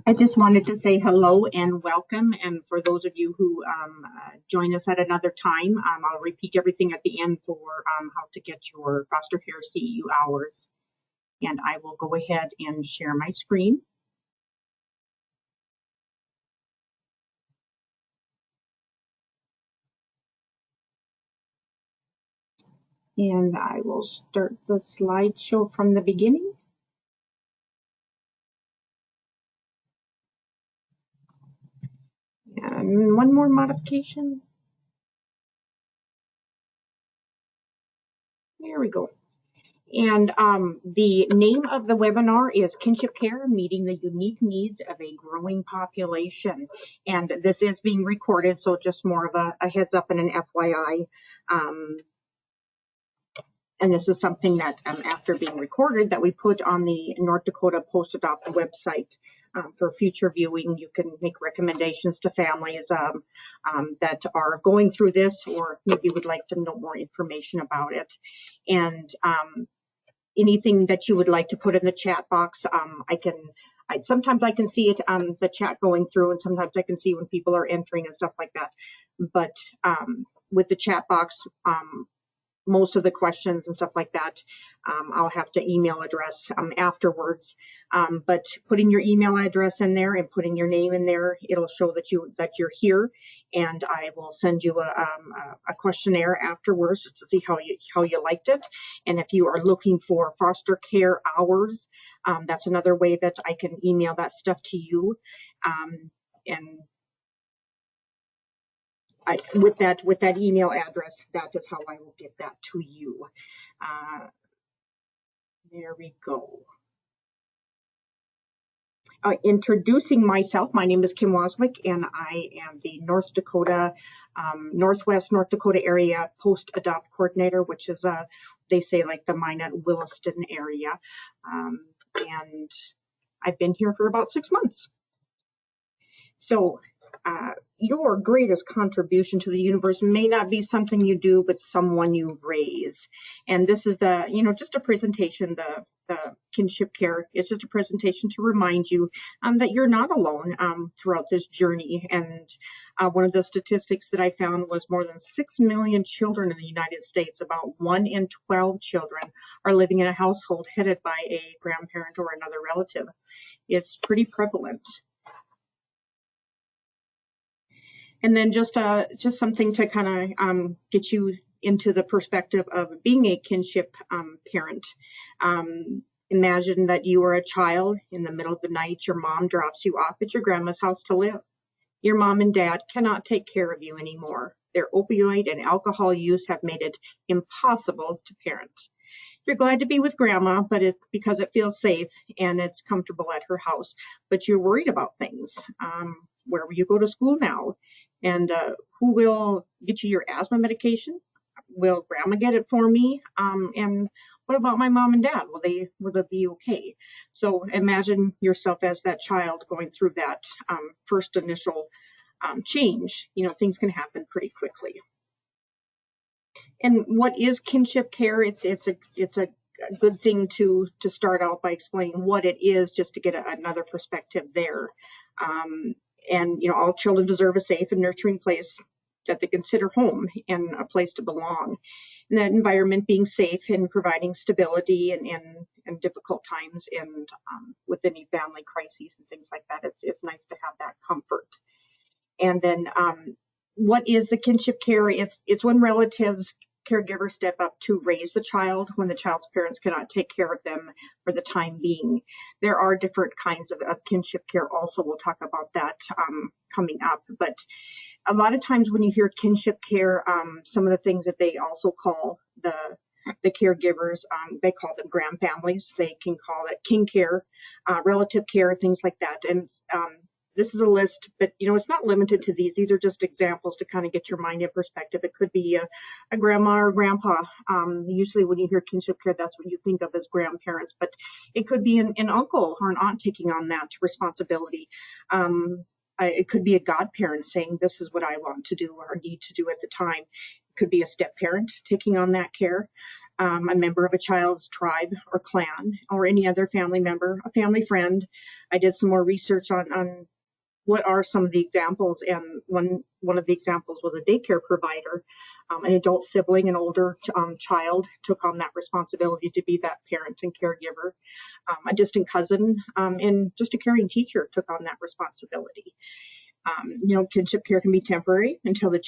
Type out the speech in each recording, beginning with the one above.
I just wanted to say hello and welcome. And for those of you who join us at another time, I'll repeat everything at the end for how to get your foster care CEU hours. And I will go ahead and share my screen. And I will start the slideshow from the beginning. And one more modification. There we go. And the name of the webinar is Kinship Care, Meeting the Unique Needs of a Growing Population. And this is being recorded, so just more of a heads up and an FYI. And this is something that after being recorded that we put on the North Dakota Post-Adopt website for future viewing. You can make recommendations to families that are going through this or maybe would like to know more information about it. And anything that you would like to put in the chat box, sometimes I can see it, the chat going through, and sometimes I can see when people are entering and stuff like that. But with the chat box, most of the questions and stuff like that, I'll have to email address afterwards. But putting your email address in there and putting your name in there, it'll show that you're here, and I will send you a questionnaire afterwards just to see how you liked it. And if you are looking for foster care hours, that's another way that I can email that stuff to you. And with that email address, that is how I will get that to you. There we go. Introducing myself, my name is Kim Waswick, and I am the Northwest North Dakota area post-adopt coordinator, which is they say like the Minot Williston area. And I've been here for about 6 months. So your greatest contribution to the universe may not be something you do, but someone you raise. And this is just a presentation, the Kinship Care. It's just a presentation to remind you that you're not alone throughout this journey. And one of the statistics that I found was more than 6 million children in the United States, about 1 in 12 children, are living in a household headed by a grandparent or another relative. It's pretty prevalent. And then just something to kind of get you into the perspective of being a kinship parent. Imagine that you are a child in the middle of the night. Your mom drops you off at your grandma's house to live. Your mom and dad cannot take care of you anymore. Their opioid and alcohol use have made it impossible to parent. You're glad to be with grandma, but because it feels safe and it's comfortable at her house. But you're worried about things. Where will you go to school now? And who will get you your asthma medication? Will grandma get it for me? And what about my mom and dad? Will they be okay? So imagine yourself as that child going through that first initial change. Things can happen pretty quickly. And what is kinship care? It's a good thing to start out by explaining what it is, just to get another perspective there. And all children deserve a safe and nurturing place that they consider home and a place to belong. And that environment being safe and providing stability in difficult times and with any family crises and things like that. It's nice to have that comfort. And then what is the kinship care? It's when relatives, caregivers step up to raise the child when the child's parents cannot take care of them for the time being. There are different kinds of kinship care also. We'll talk about that coming up. But a lot of times when you hear kinship care, some of the things that they also call the caregivers, they call them grandfamilies. They can call it kin care, relative care, things like that. And this is a list, but it's not limited to these. These are just examples to kind of get your mind in perspective. It could be a grandma or grandpa. Usually when you hear kinship care, that's what you think of as grandparents, but it could be an uncle or an aunt taking on that responsibility. It could be a godparent saying, this is what I want to do or need to do at the time. It could be a step parent taking on that care. a member of a child's tribe or clan, or any other family member, a family friend. I did some more research on what are some of the examples, and one of the examples was a daycare provider. An adult sibling, an older child, took on that responsibility to be that parent and caregiver. A distant cousin and just a caring teacher took on that responsibility. Kinship care can be temporary until the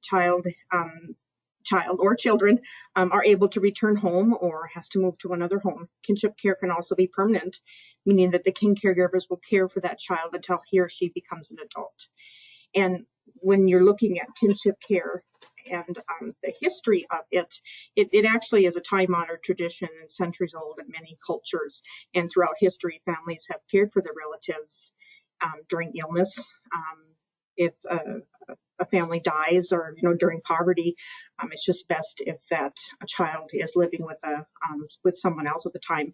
child or children are able to return home or has to move to another home. Kinship care can also be permanent, meaning that the kin caregivers will care for that child until he or she becomes an adult. And when you're looking at kinship care and the history of it actually is a time-honored tradition and centuries old in many cultures. And throughout history, families have cared for their relatives during illness. If a family dies, or during poverty, it's just best if that a child is living with someone else at the time.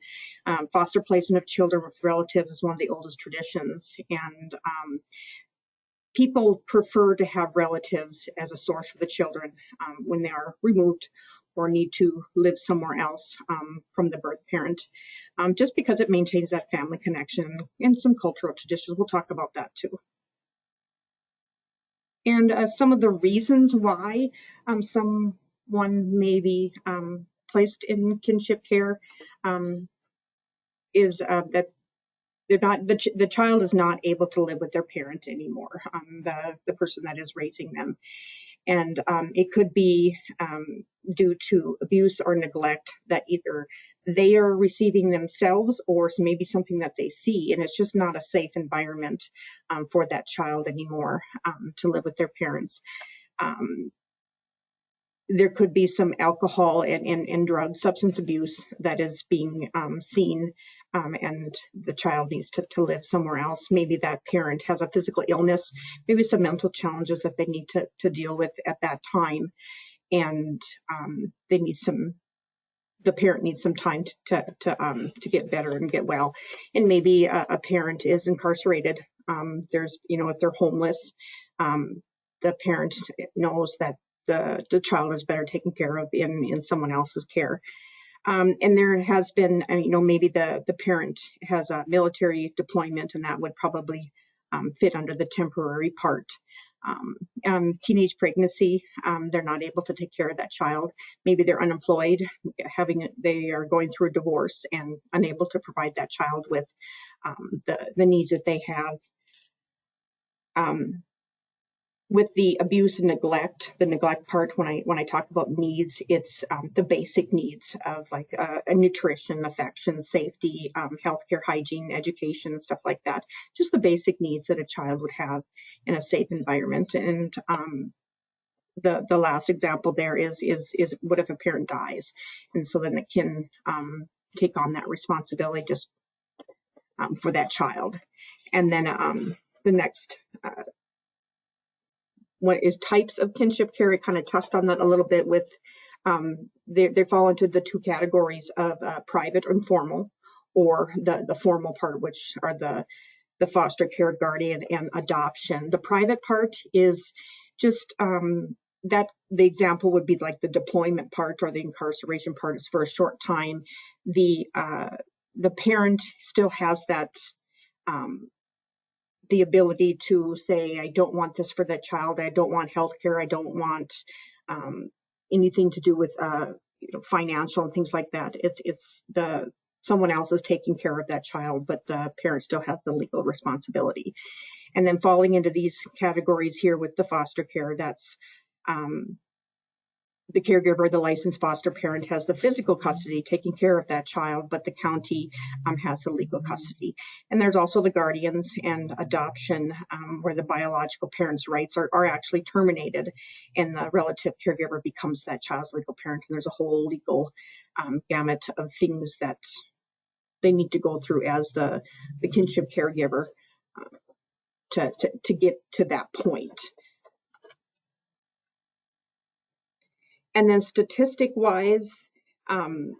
Foster placement of children with relatives is one of the oldest traditions, and people prefer to have relatives as a source for the children when they are removed or need to live somewhere else from the birth parent, just because it maintains that family connection and some cultural traditions. We'll talk about that too. And some of the reasons why someone may be placed in kinship care is that they're not, the child is not able to live with their parent anymore, the person that is raising them. And it could be due to abuse or neglect that either they are receiving themselves, or maybe something that they see, and it's just not a safe environment for that child anymore to live with their parents. There could be some alcohol and drug substance abuse that is being seen, and the child needs to live somewhere else. Maybe that parent has a physical illness, maybe some mental challenges that they need to deal with at that time, and the parent needs some time to get better and get well. And maybe a parent is incarcerated. If they're homeless, the parent knows that the child is better taken care of in someone else's care. And there has been, maybe the parent has a military deployment, and that would probably fit under the temporary part. Teenage pregnancy, they're not able to take care of that child. Maybe they're unemployed, they are going through a divorce and unable to provide that child with the needs that they have. With the abuse and neglect, the neglect part, when I talk about needs, it's the basic needs of like a nutrition, affection, safety, healthcare, hygiene, education, stuff like that. Just the basic needs that a child would have in a safe environment. And the last example there is what if a parent dies, and so then it can take on that responsibility just for that child. And then the next. What is types of kinship care? I kind of touched on that a little bit with, they fall into the two categories of private and formal, or the formal part, which are the foster care, guardian, and adoption. The private part is just that the example would be like the deployment part or the incarceration part is for a short time. The parent still has that the ability to say, I don't want this for that child. I don't want healthcare. I don't want anything to do with financial and things like that. It's someone else is taking care of that child, but the parent still has the legal responsibility. And then falling into these categories here with the foster care, that's the caregiver, the licensed foster parent, has the physical custody taking care of that child, but the county has the legal custody. And there's also the guardians and adoption, where the biological parent's rights are actually terminated, and the relative caregiver becomes that child's legal parent. And there's a whole legal gamut of things that they need to go through as the kinship caregiver to get to that point. And then statistic-wise, I'm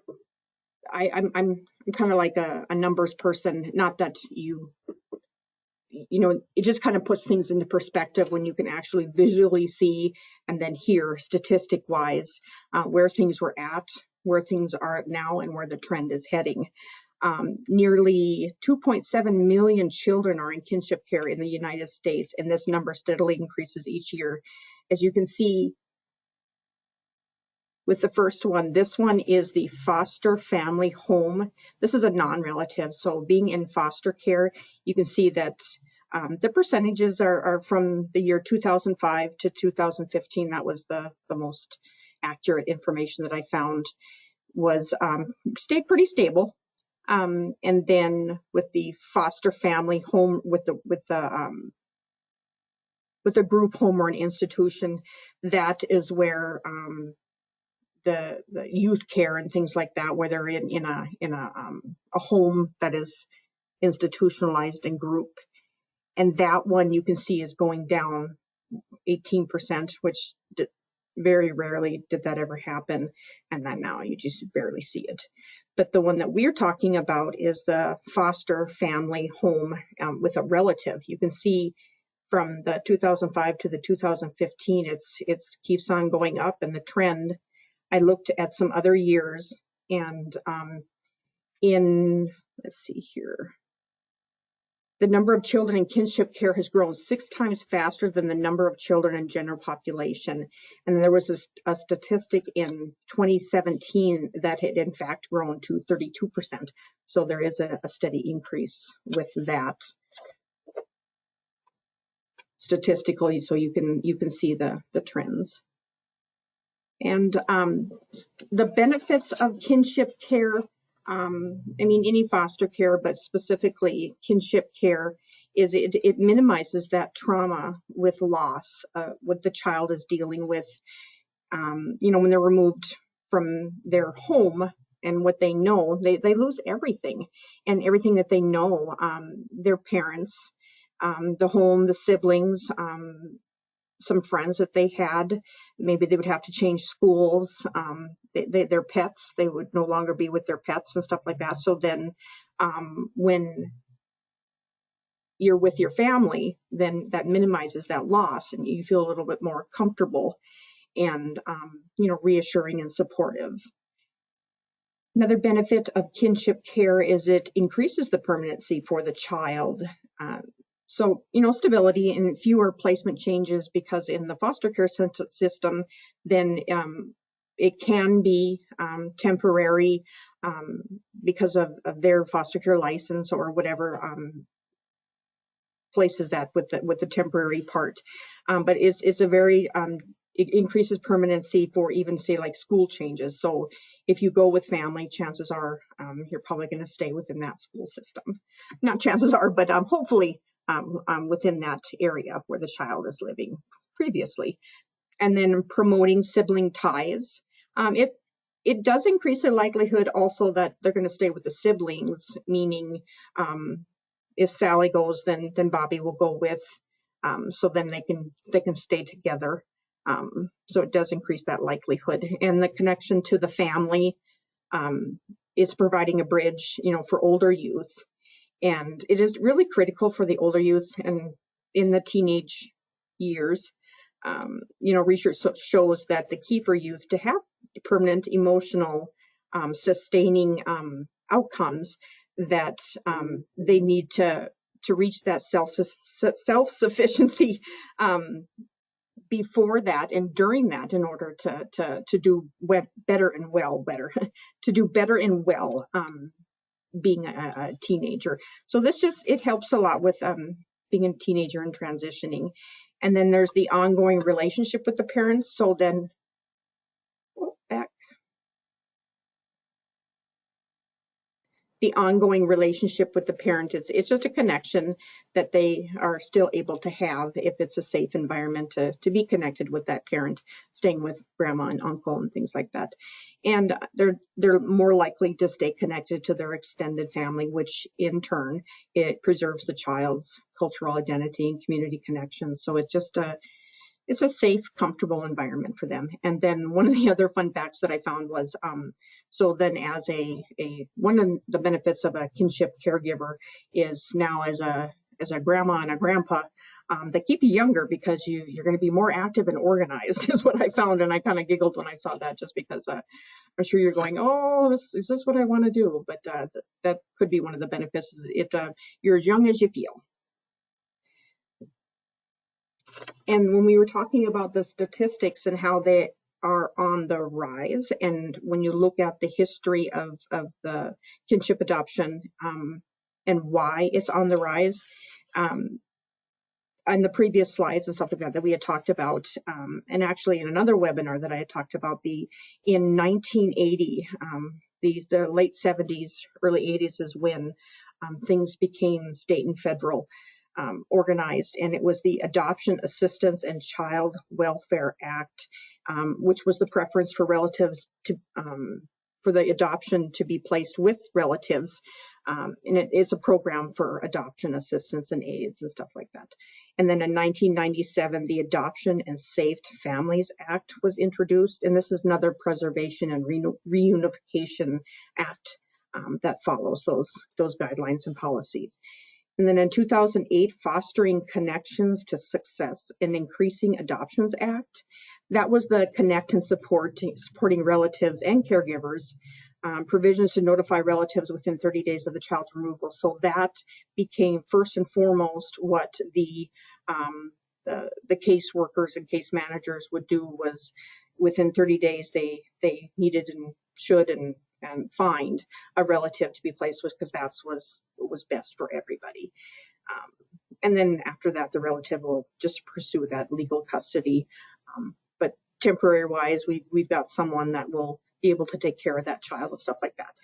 kind of like a numbers person. Not that it just kind of puts things into perspective when you can actually visually see and then hear statistic-wise where things were at where things are now and where the trend is heading. Nearly 2.7 million children are in kinship care in the United States, and this number steadily increases each year. As you can see with the first one, this one is the foster family home. This is a non-relative, so being in foster care, you can see that the percentages are from the year 2005 to 2015. That was the most accurate information that I found, was stayed pretty stable. And then with the foster family home, with the group home or an institution, that is where the youth care and things like that, where they're in a home that is institutionalized and group. And that one you can see is going down 18%, which very rarely did that ever happen. And then now you just barely see it. But the one that we're talking about is the foster family home with a relative. You can see from the 2005 to the 2015, it keeps on going up, and the trend, I looked at some other years, and let's see here, the number of children in kinship care has grown 6 times faster than the number of children in general population. And there was a statistic in 2017 that had in fact grown to 32%. So there is a steady increase with that statistically, so you can see the trends. And the benefits of kinship care, I mean, any foster care, but specifically kinship care, is it minimizes that trauma with loss, what the child is dealing with, when they're removed from their home and what they know, they lose everything, and everything that they know, their parents, the home, the siblings, some friends that they had, maybe they would have to change schools, their pets, they would no longer be with their pets and stuff like that. So then when you're with your family, then that minimizes that loss, and you feel a little bit more comfortable and reassuring and supportive. Another benefit of kinship care is it increases the permanency for the child. So, stability and fewer placement changes, because in the foster care system, then it can be temporary because of their foster care license or whatever places that with the temporary part. But it's a very, it increases permanency for even, say, like school changes. So if you go with family, chances are you're probably going to stay within that school system. Not chances are, but hopefully within that area where the child is living previously. And then promoting sibling ties. It does increase the likelihood also that they're going to stay with the siblings, meaning if Sally goes, then Bobby will go with, so then they can stay together. So it does increase that likelihood. And the connection to the family is providing a bridge, for older youth. And it is really critical for the older youth and in the teenage years. Research shows that the key for youth to have permanent emotional sustaining outcomes, that they need to reach that self-sufficiency before that and during that, in order to do better and well to do better and well being a teenager. So this it helps a lot with being a teenager and transitioning. And then there's the ongoing relationship with the parents. So then the ongoing relationship with the parent, it's just a connection that they are still able to have if it's a safe environment to be connected with that parent, staying with grandma and uncle and things like that. And they're more likely to stay connected to their extended family, which in turn, it preserves the child's cultural identity and community connections. So it's a safe, comfortable environment for them. And then one of the other fun facts that I found was, so then as one of the benefits of a kinship caregiver is now as a a grandma and a grandpa that keep you younger because you're going to be more active and organized is what I found. And I kind of giggled when I saw that, just because I'm sure you're going, oh, is this what I want to do? But that could be one of the benefits. You're as young as you feel. And when we were talking about the statistics and how they are on the rise, and when you look at the history of the kinship adoption and why it's on the rise, on the previous slides and stuff like that we had talked about, and actually in another webinar that I had talked about, in 1980, the late 70s, early 80s is when things became state and federal organized, and it was the Adoption Assistance and Child Welfare Act, which was the preference for relatives to for the adoption to be placed with relatives, and it's a program for adoption assistance and aids and stuff like that. And then in 1997, the Adoption and Saved Families Act was introduced, and this is another preservation and reunification act that follows those guidelines and policies. And then in 2008, Fostering Connections to Success and Increasing Adoptions Act. That was the connect and supporting relatives and caregivers, provisions to notify relatives within 30 days of the child's removal. So that became first and foremost what the caseworkers and case managers would do, was within 30 days they needed and should and find a relative to be placed with, because that was what was best for everybody. And then after that, the relative will just pursue that legal custody. But temporary wise, we've got someone that will be able to take care of that child and stuff like that.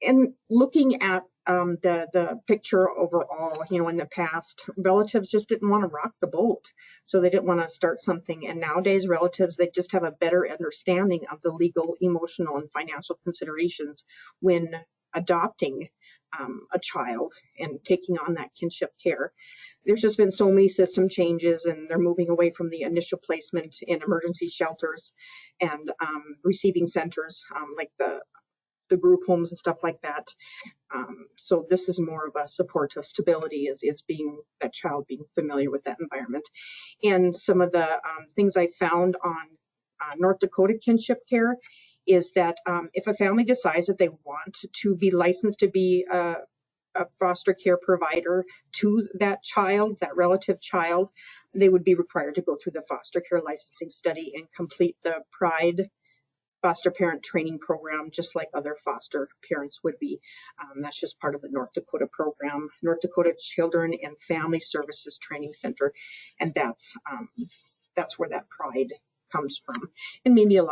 And looking at the picture overall, in the past, relatives just didn't want to rock the boat. So they didn't want to start something. And nowadays, relatives, they just have a better understanding of the legal, emotional, and financial considerations when adopting a child and taking on that kinship care. There's just been so many system changes, and they're moving away from the initial placement in emergency shelters and receiving centers, like the group homes and stuff like that. So this is more of a support to stability, is being that child being familiar with that environment. And some of the things I found on North Dakota kinship care is that if a family decides that they want to be licensed to be a foster care provider to that child, that relative child, they would be required to go through the foster care licensing study and complete the PRIDE foster parent training program, just like other foster parents would be. That's just part of the North Dakota program, North Dakota Children and Family Services Training Center, and that's where that PRIDE comes from. And maybe I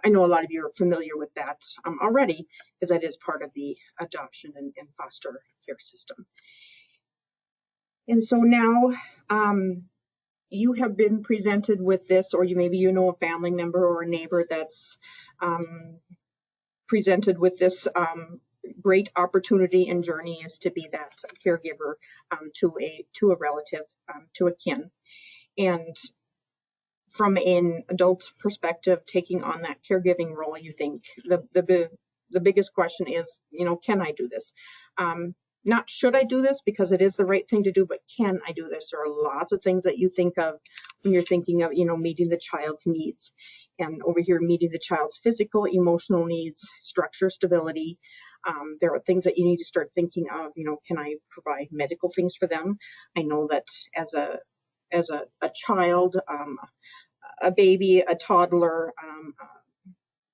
know a lot of you are familiar with that already, because that is part of the adoption and foster care system. And so now you have been presented with this, or maybe you know a family member or a neighbor that's presented with this great opportunity and journey, is to be that caregiver to a relative, to a kin. And from an adult perspective, taking on that caregiving role, you think the biggest question is, can I do this? Not should I do this, because it is the right thing to do, but can I do this? There are lots of things that you think of when you're thinking of, meeting the child's needs. And over here, meeting the child's physical, emotional needs, structure, stability. There are things that you need to start thinking of, can I provide medical things for them? I know that as a child, a baby, a toddler,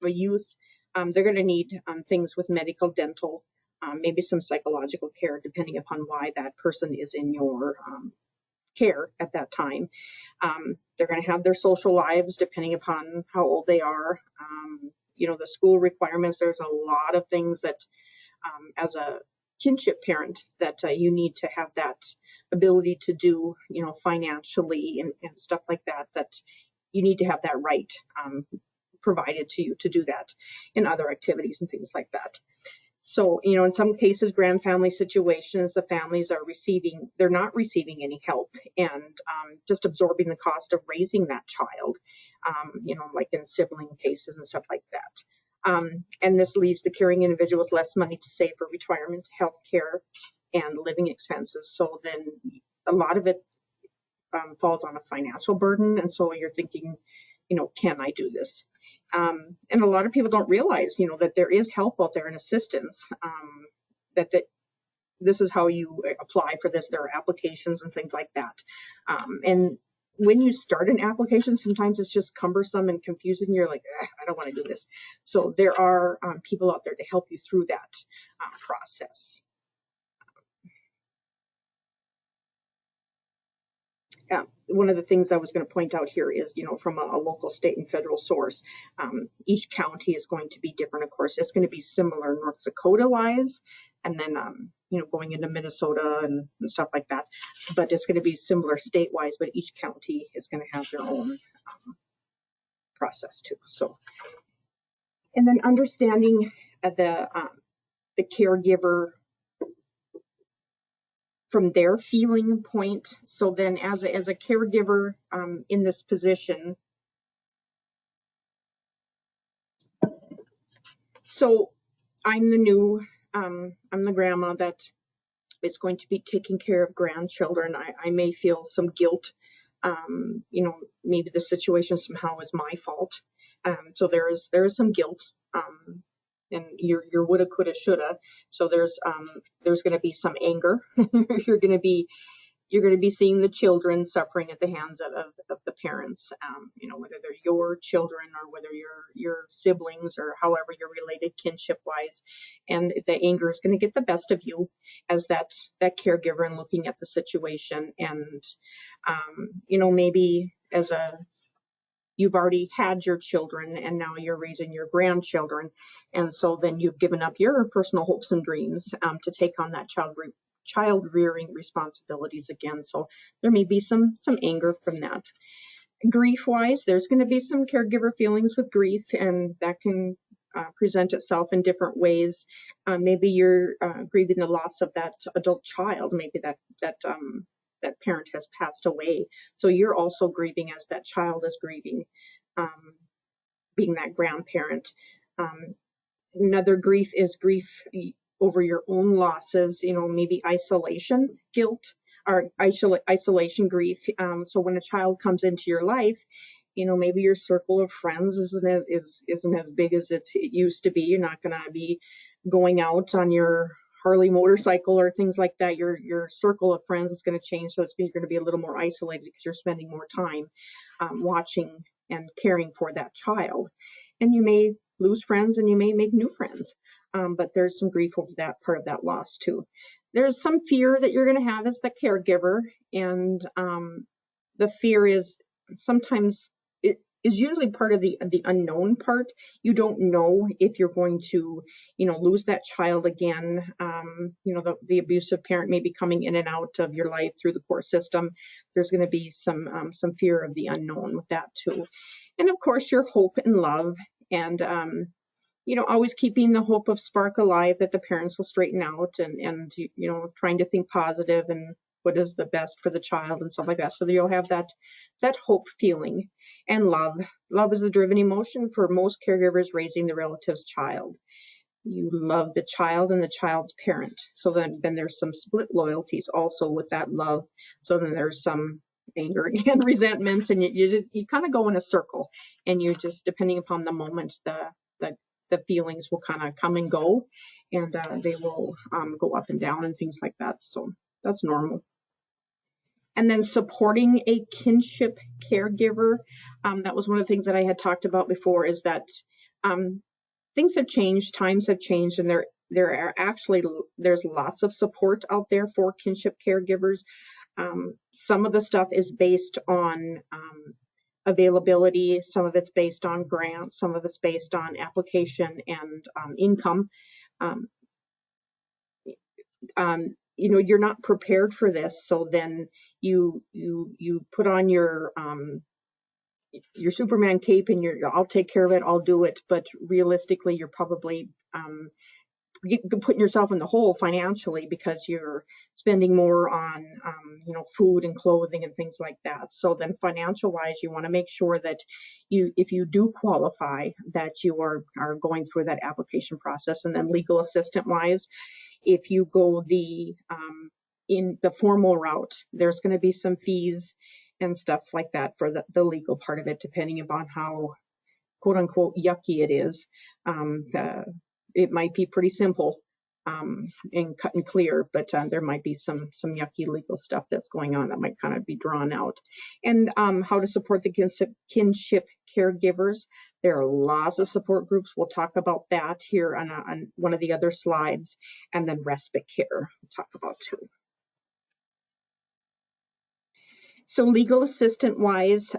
a youth, they're going to need things with medical, dental, maybe some psychological care, depending upon why that person is in your care at that time. They're going to have their social lives, depending upon how old they are. The school requirements, there's a lot of things that as a kinship parent that you need to have that ability to do, financially and stuff like that you need to have that right provided to you to do that in other activities and things like that. So, in some cases, grand family situations, the families they're not receiving any help, and just absorbing the cost of raising that child, like in sibling cases and stuff like that. And this leaves the caring individual with less money to save for retirement, health care, and living expenses. So then a lot of it falls on a financial burden. And so you're thinking, can I do this? And a lot of people don't realize, that there is help out there and assistance, that this is how you apply for this. There are applications and things like that. And when you start an application, sometimes it's just cumbersome and confusing. You're like, I don't want to do this. So there are people out there to help you through that process. One of the things I was going to point out here is, from a local, state, and federal source, each county is going to be different. Of course, it's going to be similar North Dakota-wise, and then, going into Minnesota and stuff like that. But it's going to be similar state-wise, but each county is going to have their own process too. So, and then understanding the caregiver from their feeling point. So then as a caregiver in this position, so I'm the grandma that is going to be taking care of grandchildren. I may feel some guilt, maybe the situation somehow is my fault. So there is some guilt, and your woulda, coulda, shoulda. So there's going to be some anger. You're going to be seeing the children suffering at the hands of the parents. Whether they're your children or whether your siblings or however you're related kinship wise, and the anger is going to get the best of you as that caregiver and looking at the situation. And maybe you've already had your children and now you're raising your grandchildren. And so then you've given up your personal hopes and dreams to take on that child rearing responsibilities again. So there may be some anger from that. Grief wise, there's going to be some caregiver feelings with grief, and that can present itself in different ways. Maybe you're grieving the loss of that adult child. Maybe that parent has passed away. So you're also grieving as that child is grieving, being that grandparent. Another grief is grief over your own losses, maybe isolation, guilt, or isolation grief. So when a child comes into your life, maybe your circle of friends isn't as big as it used to be. You're not going to be going out on your Harley motorcycle or things like that. Your circle of friends is going to change, so you're going to be a little more isolated because you're spending more time watching and caring for that child. And you may lose friends and you may make new friends, but there's some grief over that part of that loss too. There's some fear that you're going to have as the caregiver, and the fear is sometimes it is usually part of the unknown part. You don't know if you're going to, lose that child again. The abusive parent may be coming in and out of your life through the court system. There's going to be some fear of the unknown with that too. And of course, your hope and love, and always keeping the hope of spark alive that the parents will straighten out, and trying to think positive and what is the best for the child and stuff like that. So you'll have that hope feeling. And love is the driven emotion for most caregivers raising the relative's child. You love the child and the child's parent. So then there's some split loyalties also with that love. So then there's some anger again, resentment, and you kind of go in a circle, and you just, depending upon the moment, the feelings will kind of come and go, and they will go up and down and things like that. So that's normal. And then supporting a kinship caregiver. That was one of the things that I had talked about before, is that things have changed, times have changed, and there's lots of support out there for kinship caregivers. Some of the stuff is based on availability, some of it's based on grants, some of it's based on application and income. You're not prepared for this, so then you put on your Superman cape and I'll take care of it, I'll do it, but realistically you're probably putting yourself in the hole financially because you're spending more on food and clothing and things like that. So then financial wise, you want to make sure that if you do qualify, that you are going through that application process. And then legal assistant wise, If you go in the formal route, there's going to be some fees and stuff like that for the legal part of it, depending upon how quote unquote yucky it is. It might be pretty simple and cut and clear, but there might be some yucky legal stuff that's going on that might kind of be drawn out. And how to support the kinship caregivers. There are lots of support groups. We'll talk about that here on one of the other slides, and then respite care we'll talk about too. So legal assistant wise,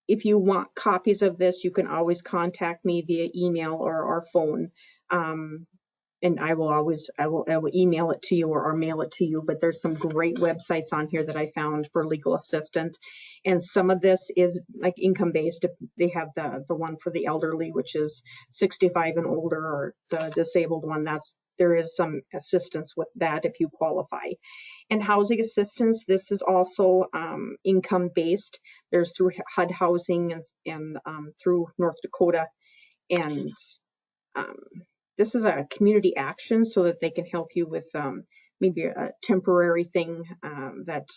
if you want copies of this, you can always contact me via email or phone. And I will email it to you or mail it to you, but there's some great websites on here that I found for legal assistant. And some of this is like income based. They have the one for the elderly, which is 65 and older, or the disabled one. There is some assistance with that if you qualify. And housing assistance, this is also income based. There's through HUD Housing and through North Dakota. And this is a community action so that they can help you with maybe a temporary thing that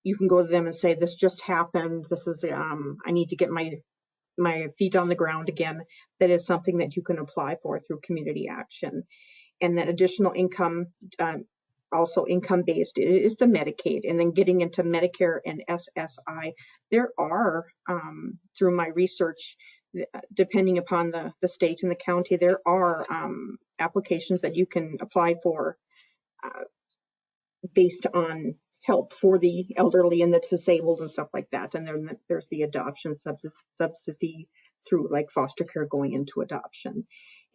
you can go to them and say, this just happened. This is, I need to get my feet on the ground again. That is something that you can apply for through community action. And then additional income, also income-based, is the Medicaid. And then getting into Medicare and SSI, there are, through my research, depending upon the state and the county, there are applications that you can apply for based on help for the elderly and the disabled and stuff like that. And then there's the adoption subsidy through like foster care going into adoption.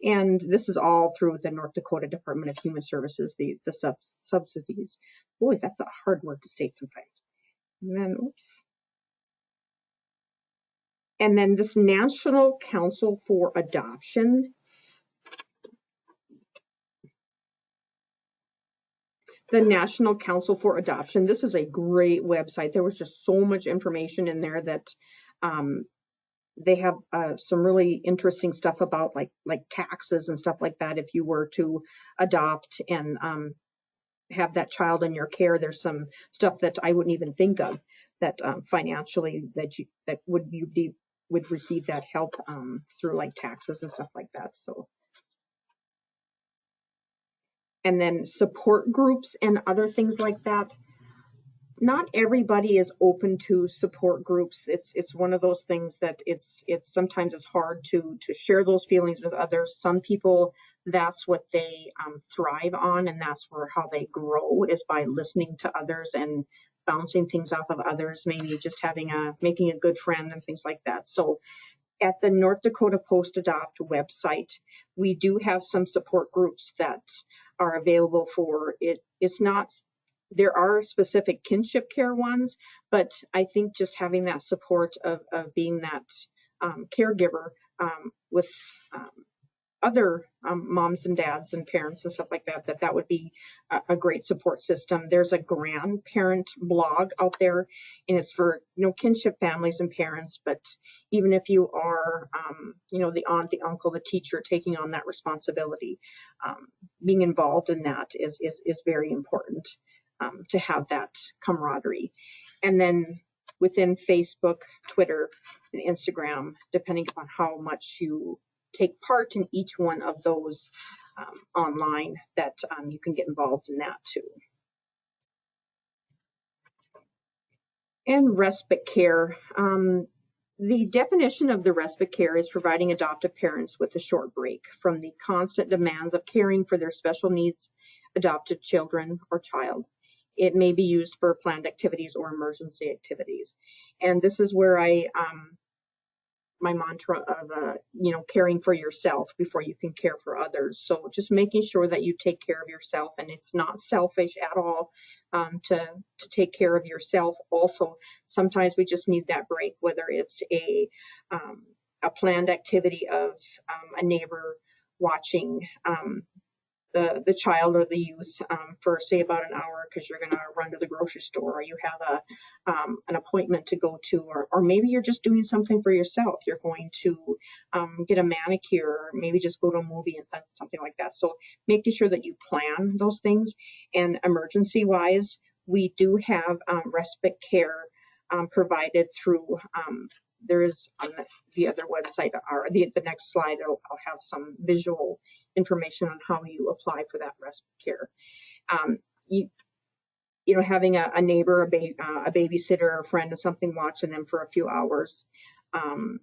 And this is all through the North Dakota Department of Human Services, the subsidies. Boy, that's a hard word to say sometimes. And then, oops. And then this National Council for Adoption. The National Council for Adoption. This is a great website. There was just so much information in there that they have some really interesting stuff about like taxes and stuff like that. If you were to adopt and have that child in your care, there's some stuff that I wouldn't even think of that financially that would receive that help through like taxes and stuff like that. So, and then support groups and other things like that. Not everybody is open to support groups. It's one of those things that it's sometimes it's hard to share those feelings with others. Some people, that's what they thrive on, and that's how they grow, is by listening to others and bouncing things off of others, maybe just making a good friend and things like that. So at the North Dakota Post Adopt website, we do have some support groups that are available for it. There are specific kinship care ones, but I think just having that support of being that caregiver with other moms and dads and parents and stuff like that would be a great support system. There's a grandparent blog out there, and it's for kinship families and parents. But even if you are the aunt, the uncle, the teacher taking on that responsibility, being involved in that is very important. To have that camaraderie. And then within Facebook, Twitter, and Instagram, depending upon how much you take part in each one of those online, that you can get involved in that too. And respite care. The definition of the respite care is providing adoptive parents with a short break from the constant demands of caring for their special needs adopted children or child. It may be used for planned activities or emergency activities. And this is where my mantra of, caring for yourself before you can care for others. So just making sure that you take care of yourself, and it's not selfish at all to take care of yourself. Also, sometimes we just need that break, whether it's a planned activity of a neighbor watching the child or the youth for say about an hour because you're going to run to the grocery store, or you have an appointment to go to, or maybe you're just doing something for yourself. You're going to get a manicure, or maybe just go to a movie and something like that. So making sure that you plan those things. And emergency wise, we do have respite care provided through there's on the other website, or the next slide, I'll have some visual information on how you apply for that respite care. You know, having a neighbor, a babysitter, a friend, or something watching them for a few hours. And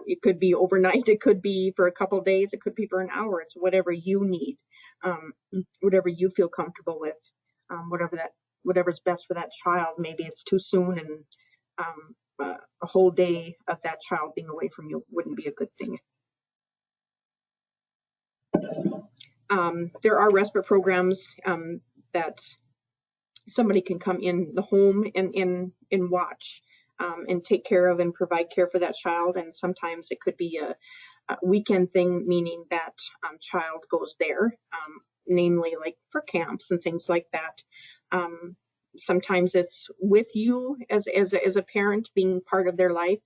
it could be overnight, it could be for a couple of days, it could be for an hour. It's whatever you need, whatever you feel comfortable with, whatever's best for that child. Maybe it's too soon, and a whole day of that child being away from you wouldn't be a good thing. There are respite programs that somebody can come in the home and watch and take care of and provide care for that child. And sometimes it could be a weekend thing, meaning that child goes there, namely like for camps and things like that. Sometimes it's with you as a parent, being part of their life,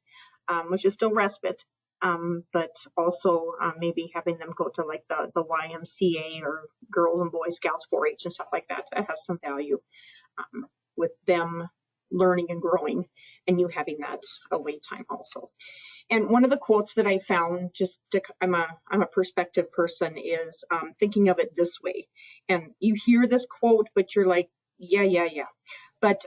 which is still respite, but also maybe having them go to like the YMCA or Girls and Boy Scouts 4-H and stuff like that. That has some value with them learning and growing, and you having that away time also. And one of the quotes that I found, I'm a perspective person, is thinking of it this way. And you hear this quote, but you're like, yeah. But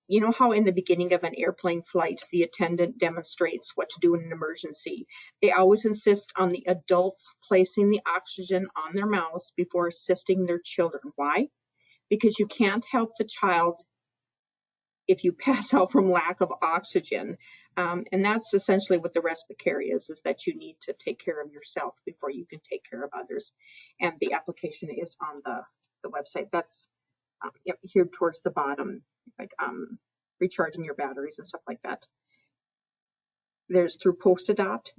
you know how in the beginning of an airplane flight, the attendant demonstrates what to do in an emergency. They always insist on the adults placing the oxygen on their mouths before assisting their children. Why? Because you can't help the child if you pass out from lack of oxygen. And that's essentially what the respite care is that you need to take care of yourself before you can take care of others. And the application is on the website. That's here towards the bottom, like recharging your batteries and stuff like that. There's through Post-Adopt,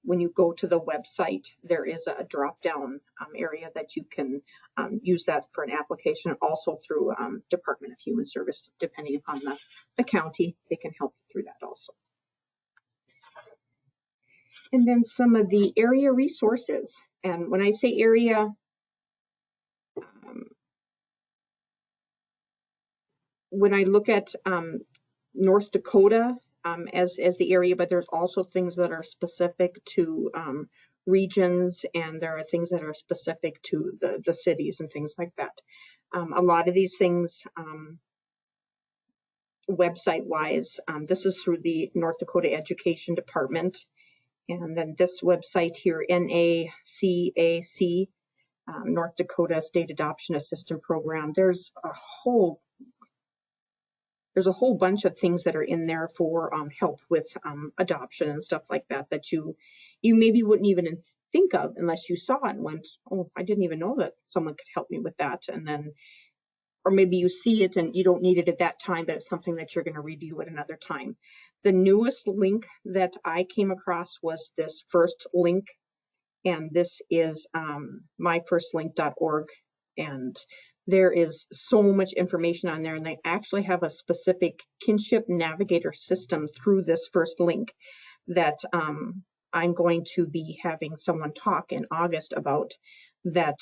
when you go to the website, there is a drop-down area that you can use that for an application. Also through Department of Human Service, depending upon the county, they can help you through that also. And then some of the area resources. And when I say area, when I look at North Dakota as the area, but there's also things that are specific to regions, and there are things that are specific to the cities and things like that. A lot of these things, website-wise, this is through the North Dakota Education Department, and then this website here, NACAC, North Dakota State Adoption Assistance Program. There's a whole bunch of things that are in there for help with adoption and stuff like that you maybe wouldn't even think of unless you saw it and went, oh, I didn't even know that someone could help me with that. And then, or maybe you see it and you don't need it at that time, but it's something that you're going to review at another time. The newest link that I came across was this first link, and this is myfirstlink.org, and there is so much information on there, and they actually have a specific Kinship Navigator system through this first link that I'm going to be having someone talk in August about, that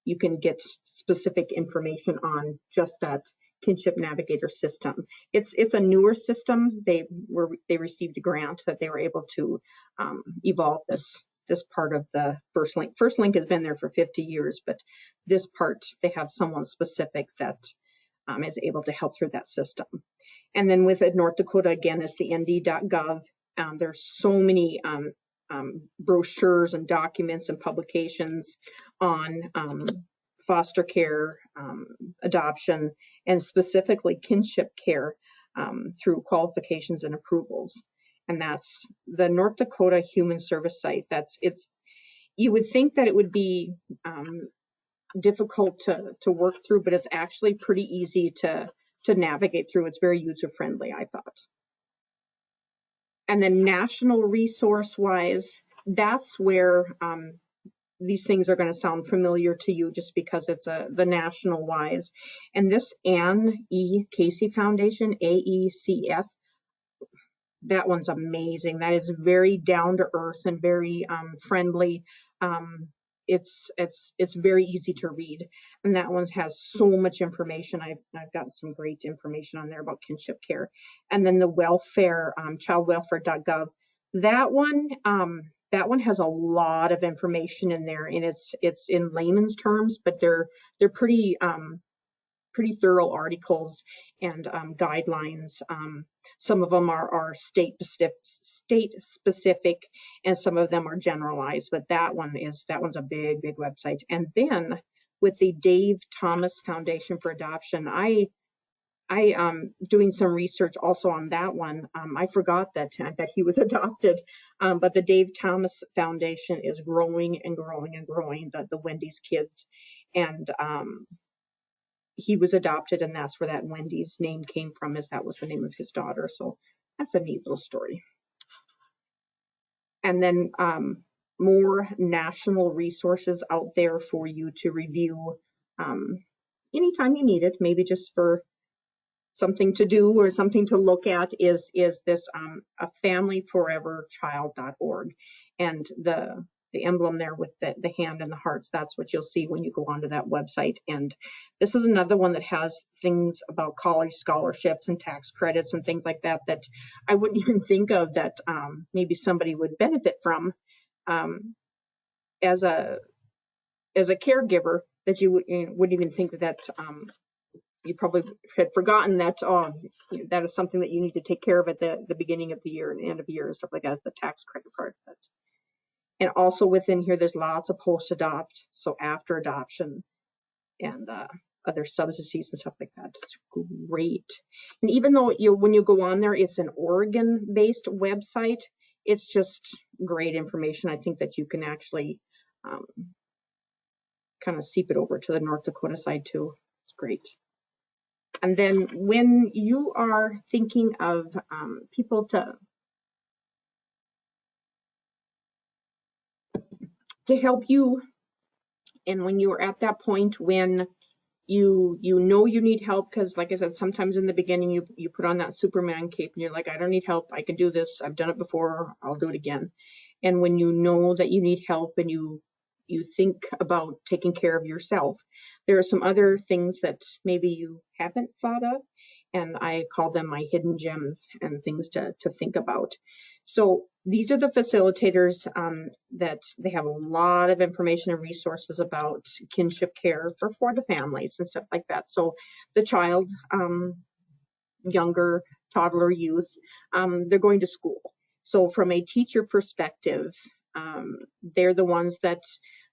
you can get specific information on just that Kinship Navigator system. It's a newer system. They received a grant that they were able to evolve this part of the first link. First link has been there for 50 years, but this part, they have someone specific that is able to help through that system. And then with it, North Dakota, again, is the nd.gov. There's so many brochures and documents and publications on foster care, adoption, and specifically kinship care through qualifications and approvals. And that's the North Dakota Human Service site. You would think that it would be difficult to work through, but it's actually pretty easy to navigate through. It's very user-friendly, I thought. And then national resource-wise, that's where these things are going to sound familiar to you just because it's the national wise. And this Ann E. Casey Foundation, AECF, that one's amazing. That is very down to earth and very friendly. It's very easy to read, and that one has so much information. I've got some great information on there about kinship care. And then the welfare, childwelfare.gov, that one has a lot of information in there, and it's in layman's terms, but they're pretty thorough articles and guidelines. Some of them are state specific, and some of them are generalized. But that one's a big website. And then with the Dave Thomas Foundation for Adoption, I doing some research also on that one. I forgot that he was adopted, but the Dave Thomas Foundation is growing and growing and growing. The Wendy's kids, and he was adopted, and that's where that Wendy's name came from, as that was the name of his daughter. So that's a neat little story. And then more national resources out there for you to review anytime you need it, maybe just for something to do or something to look at, is this a familyforeverchild.org, and the emblem there with the hand and the hearts, that's what you'll see when you go onto that website. And this is another one that has things about college scholarships and tax credits and things like that I wouldn't even think of that maybe somebody would benefit from as a caregiver, that you wouldn't even think that you probably had forgotten that that is something that you need to take care of at the beginning of the year and the end of the year and stuff like that, the tax credit part. And also within here, there's lots of post-adopt, so after adoption, and other subsidies and stuff like that. It's great. And even though when you go on there, it's an Oregon-based website, it's just great information. I think that you can actually kind of seep it over to the North Dakota side too. It's great. And then when you are thinking of people to help you, and when you are at that point when you know you need help, because like I said, sometimes in the beginning you put on that Superman cape and you're like, I don't need help, I can do this, I've done it before, I'll do it again. And when you know that you need help and you think about taking care of yourself, there are some other things that maybe you haven't thought of, and I call them my hidden gems and things to think about. So these are the facilitators that they have a lot of information and resources about kinship care for the families and stuff like that. So the child, younger, toddler, youth, they're going to school. So from a teacher perspective, they're the ones that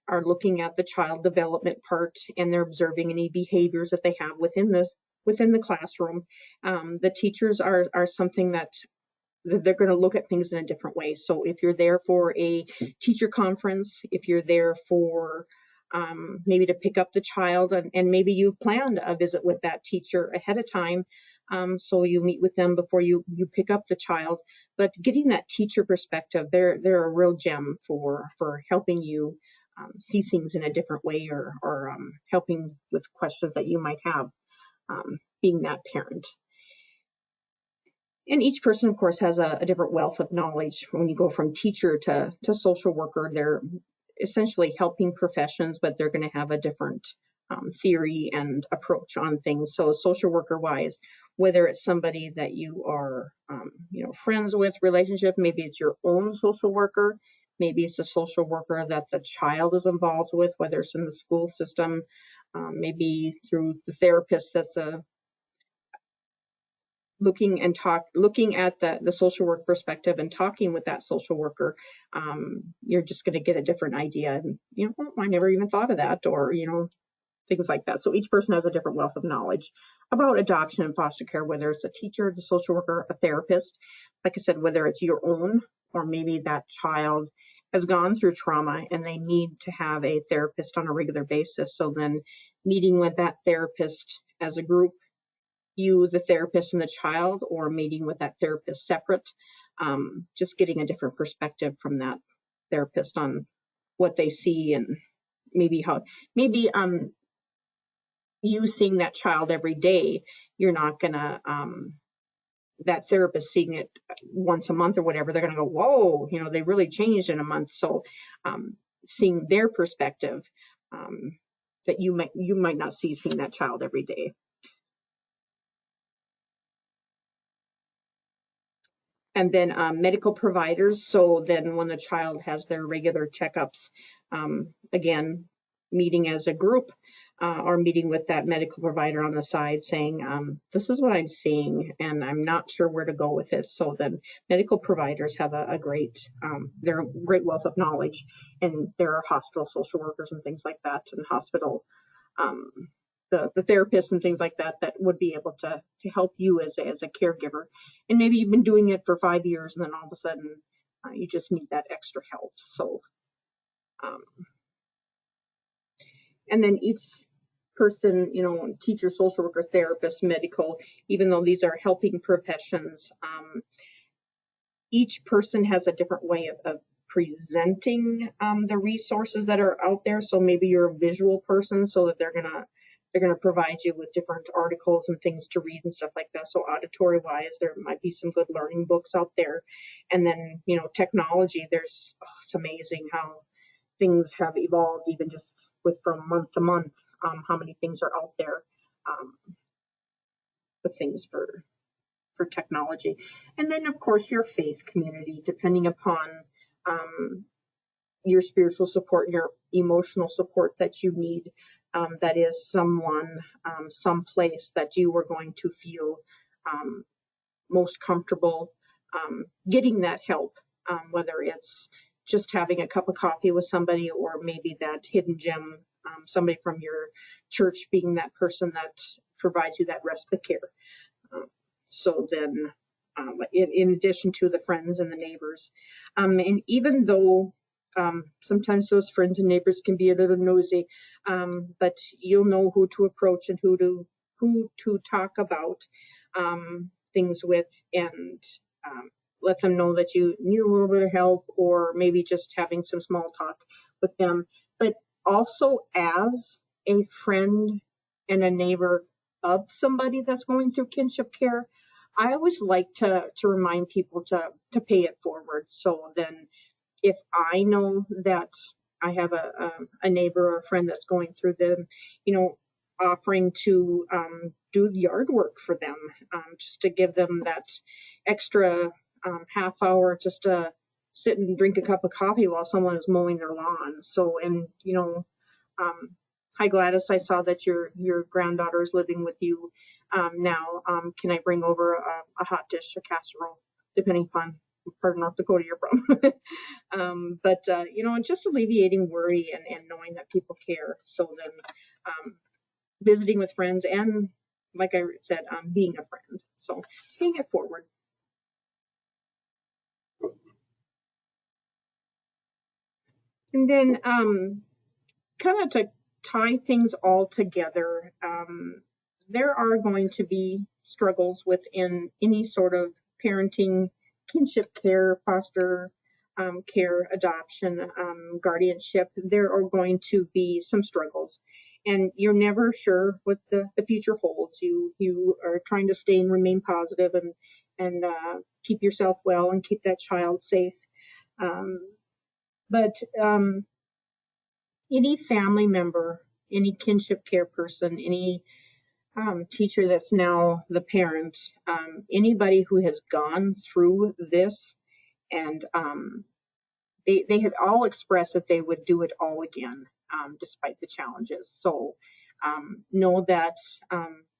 are looking at the child development part, and they're observing any behaviors that they have within the classroom. The teachers are something that they're going to look at things in a different way. So if you're there for a teacher conference, if you're there for maybe to pick up the child, and maybe you planned a visit with that teacher ahead of time, so you meet with them before you pick up the child. But getting that teacher perspective, they're a real gem for helping you see things in a different way, or helping with questions that you might have being that parent. And each person, of course, has a different wealth of knowledge. When you go from teacher to social worker, they're essentially helping professions, but they're going to have a different theory and approach on things. So social worker wise, whether it's somebody that you are friends with, relationship, maybe it's your own social worker, maybe it's a social worker that the child is involved with, whether it's in the school system, maybe through the therapist that's looking at the social work perspective and talking with that social worker, you're just going to get a different idea. And I never even thought of that, or things like that. So each person has a different wealth of knowledge about adoption and foster care, whether it's a teacher, the social worker, a therapist. Like I said, whether it's your own, or maybe that child has gone through trauma and they need to have a therapist on a regular basis. So then meeting with that therapist as a group, you, the therapist, and the child, or meeting with that therapist separate, just getting a different perspective from that therapist on what they see, and maybe you seeing that child every day, you're not gonna that therapist seeing it once a month or whatever, they're gonna go, whoa, they really changed in a month. So seeing their perspective, that you might not seeing that child every day. And then medical providers. So then when the child has their regular checkups, again, meeting as a group, or meeting with that medical provider on the side saying, this is what I'm seeing and I'm not sure where to go with it. So then medical providers have they're a great wealth of knowledge, and there are hospital social workers and things like that, and hospital the therapists and things like that would be able to help you as a caregiver. And maybe you've been doing it for 5 years, and then all of a sudden you just need that extra help. So and then each person, teacher, social worker, therapist, medical, even though these are helping professions, each person has a different way of presenting the resources that are out there. So maybe you're a visual person, so that they're gonna provide you with different articles and things to read and stuff like that. So auditory wise, there might be some good learning books out there. And then, technology, it's amazing how things have evolved, even just from month to month, how many things are out there, with things for technology. And then of course your faith community, depending upon your spiritual support, your emotional support that you need, that is someone, someplace that you are going to feel most comfortable getting that help, whether it's just having a cup of coffee with somebody, or maybe that hidden gem, somebody from your church being that person that provides you that respite care. So then, in addition to the friends and the neighbors, and even though sometimes those friends and neighbors can be a little nosy, but you'll know who to approach and who to talk about things with, and let them know that you need a little bit of help, or maybe just having some small talk with them. But also, as a friend and a neighbor of somebody that's going through kinship care, I always like to remind people to pay it forward. So then, if I know that I have a neighbor or a friend that's going through them, offering to do yard work for them, just to give them that extra half hour, just to sit and drink a cup of coffee while someone is mowing their lawn. So, and hi Gladys, I saw that your granddaughter is living with you now. Can I bring over a hot dish, a casserole, depending upon part of North Dakota you're from. But just alleviating worry and knowing that people care. So then visiting with friends, and like I said, being a friend. So paying it forward. And then kind of to tie things all together, there are going to be struggles within any sort of parenting, kinship care, foster care, adoption, guardianship. There are going to be some struggles, and you're never sure what the future holds. You are trying to stay and remain positive, and keep yourself well and keep that child safe. But any family member, any kinship care person, any teacher that's now the parent, anybody who has gone through this, and they have all expressed that they would do it all again, despite the challenges. So know that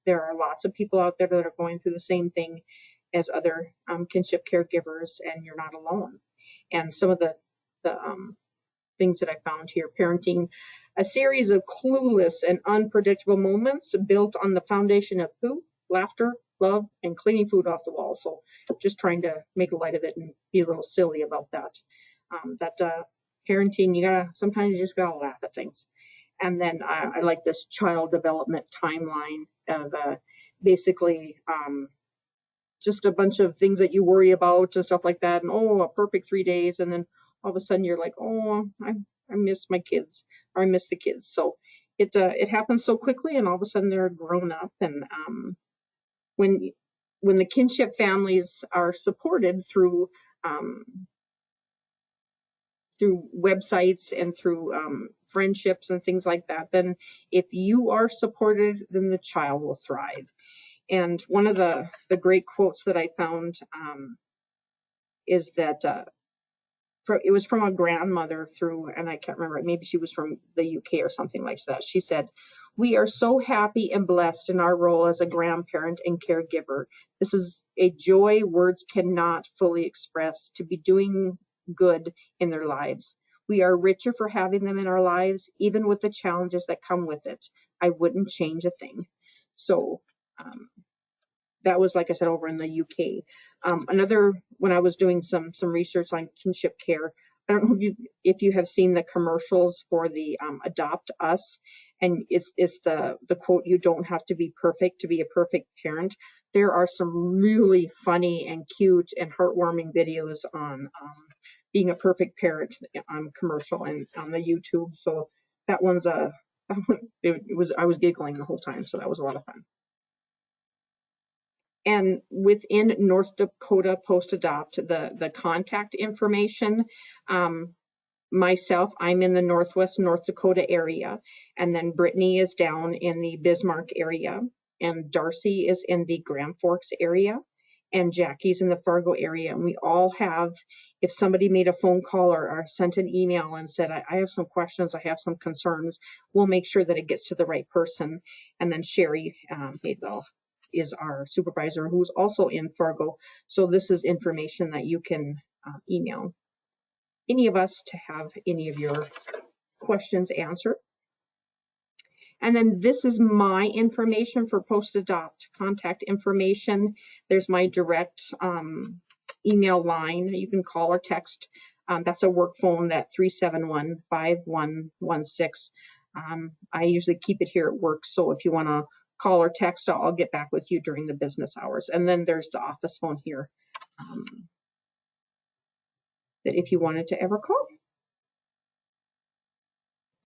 there are lots of people out there that are going through the same thing as other kinship caregivers, and you're not alone. And some of the things that I found here: parenting a series of clueless and unpredictable moments built on the foundation of poop, laughter, love, and cleaning food off the wall. So just trying to make light of it and be a little silly about that. Parenting, sometimes you just gotta laugh at things. And then I like this child development timeline of basically just a bunch of things that you worry about and stuff like that, and a perfect 3 days, and then all of a sudden you're like, I I miss my kids, or I miss the kids. So it happens so quickly, and all of a sudden they're grown up. And when the kinship families are supported through websites and through friendships and things like that, then if you are supported, then the child will thrive. And one of the great quotes that I found is that it was from a grandmother through, and I can't remember, maybe she was from the UK or something like that. She said, "We are so happy and blessed in our role as a grandparent and caregiver. This is a joy words cannot fully express, to be doing good in their lives. We are richer for having them in our lives, even with the challenges that come with it. I wouldn't change a thing." So that was, like I said, over in the UK. When I was doing some research on kinship care, I don't know if you have seen the commercials for the Adopt Us, and it's the quote, "You don't have to be perfect to be a perfect parent." There are some really funny and cute and heartwarming videos on being a perfect parent on commercial and on the YouTube. So that one's I was giggling the whole time, so that was a lot of fun. And within North Dakota Post Adopt, the contact information, myself, I'm in the Northwest North Dakota area, and then Brittany is down in the Bismarck area, and Darcy is in the Grand Forks area, and Jackie's in the Fargo area. And we all have, if somebody made a phone call or sent an email and said, I have some questions, I have some concerns, we'll make sure that it gets to the right person. And then Sherry Haydel is our supervisor, who's also in Fargo. So this is information that you can email any of us to have any of your questions answered. And then this is my information for post-adopt contact information. There's my direct email line. You can call or text. That's a work phone at 371-5116. I usually keep it here at work, so if you want to call or text, I'll get back with you during the business hours. And then there's the office phone here that if you wanted to ever call.